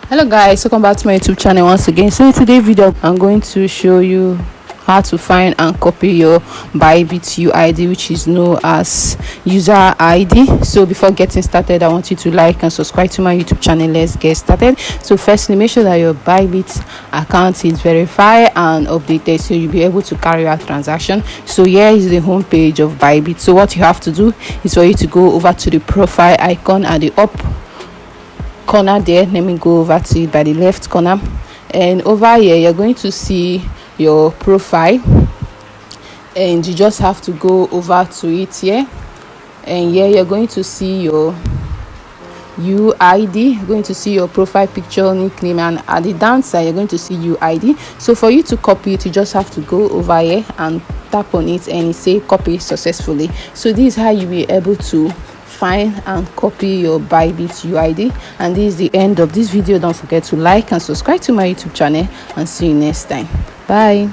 Hello guys, welcome back to my YouTube channel once again. So in today's video I'm going to show you how to find and copy your Bybit UID, which is known as User ID. So before getting started, I want you to like and subscribe to my YouTube channel. Let's get started. So firstly, make sure that your Bybit account is verified and updated so you'll be able to carry out transaction. So here is the home page of Bybit. So what you have to do is for you to go over to the profile icon at the up corner there. Let me go over to it by the left corner, and over here you're going to see your profile, and you just have to go over to it here, and here you're going to see your UID. You're going to see your profile picture, nickname, and at the downside you're going to see UID. So for you to copy it, you just have to go over here and tap on it, and it say copy successfully. So this is how you'll be able to find and copy your Bybit UID. And this is the end of this video. Don't forget to like and subscribe to my YouTube channel, and see you next time. Bye.